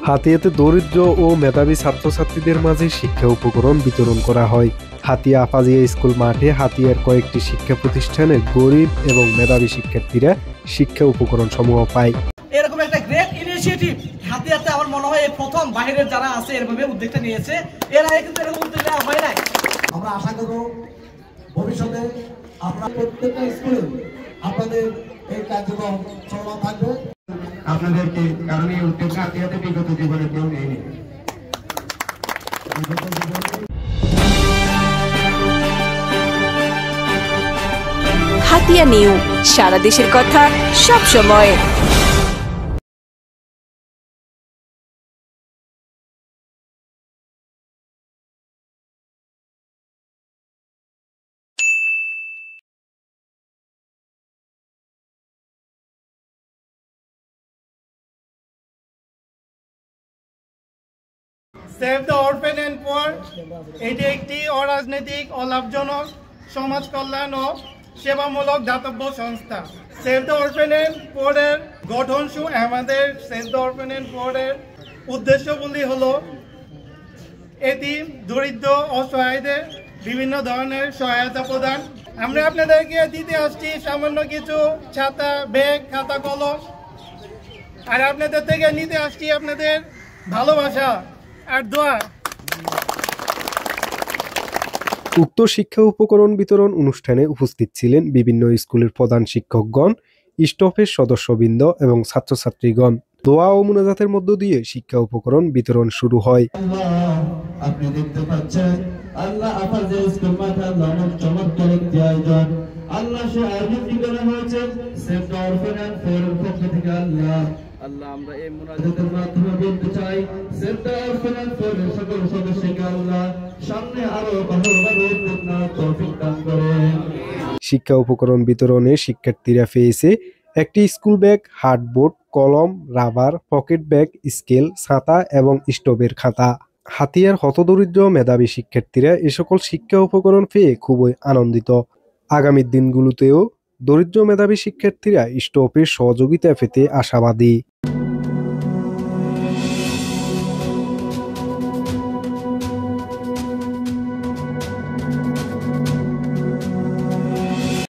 হাতিয়াতে দরিদ্র ও মেধাবী ছাত্রছাত্রীদের মাঝে শিক্ষা উপকরণ বিতরণ করা হয়। হাতিয়া আফাজিয়া স্কুল মাঠে হাতিয়ার কয়েকটি শিক্ষা প্রতিষ্ঠানে গরিব এবং মেধাবী শিক্ষার্থীরা শিক্ষা উপকরণ সমূহ পায়। এরকম একটা গ্রেট ইনিশিয়েটিভ হাতিয়াতে আমার মনে হয় প্রথম বাইরের যারা আছে এরভাবে উদ্যোগটা নিয়েছে, এর আগে কিন্তু এরকম উদ্যোগ নেওয়া হয় নাই। আমরা আশা করব ভবিষ্যতে আপনারা প্রত্যেকটা স্কুলে আপনাদের এই কার্যক্রম চলমান থাকবে। আপনাদেরকে কারণ এই উদ্যোগ হাতিয়াতে বিগত জীবনে কেউ নেয়নি। হাতিয়া নিউ, সারা দেশের কথা সব সময়। Save the orphan and poor এটি একটি অরাজনৈতিক অলাভজনক সমাজ কল্যাণ ও সেবামূলক দাতব্য সংস্থা। সেভ দ্য অরফেন অ্যান্ড পুয়ারের গঠন আমাদের সেভ দ্য অরফেন অ্যান্ড পুয়ারের উদ্দেশ্যগুলি হলো এটি দরিদ্র অসহায়দের বিভিন্ন ধরনের সহায়তা প্রদান। আমরা আপনাদেরকে দিতে আসছি সামান্য কিছু ছাতা, ব্যাগ, খাতা, কলম, আর আপনাদের থেকে নিতে আসছি আপনাদের ভালোবাসা আর দোয়া। উক্ত শিক্ষা উপকরণ বিতরণ অনুষ্ঠানে উপস্থিত ছিলেন বিভিন্ন স্কুলের প্রধান শিক্ষকগণ, স্টাফের সদস্যবৃন্দ এবং ছাত্রছাত্রীগণ। দোয়া ও মুনাজাতের মধ্য দিয়ে শিক্ষা উপকরণ বিতরণ শুরু হয়। আপনি দেখতে পাচ্ছেন আল্লাহ আফাজিয়া স্কুল মাঠে আল্লাহর চমৎকার একটি আয়োজন। আল্লাহ সে আয়োজনটি করা হয়েছে সেভ দ্য অরফেন অ্যান্ড পুয়ারের পক্ষ থেকে। আল্লাহ আমরা এই মুনাজাতের মাধ্যমে বলতে চাই সেভ দ্য অরফেন অ্যান্ড পুয়ারের সকল সদস্যকে আল্লাহ সামনে আরো ভালোভাবে উদ্যোগ নেওয়ার তৌফিক দান করেন। শিক্ষা উপকরণ বিতরণে শিক্ষার্থীরা পেয়েছে একটি স্কুল ব্যাগ, হার্ডবোর্ড, কলম, রাবার, পকেট ব্যাগ, স্কেল, ছাতা এবং স্টোভের খাতা। হাতিয়ার হতদরিদ্র মেধাবী শিক্ষার্থীরা এ সকল শিক্ষা উপকরণ পেয়ে খুবই আনন্দিত। আগামী দিনগুলোতেও দরিদ্র মেধাবী শিক্ষার্থীরা স্টোভের সহযোগিতা পেতে আশাবাদী।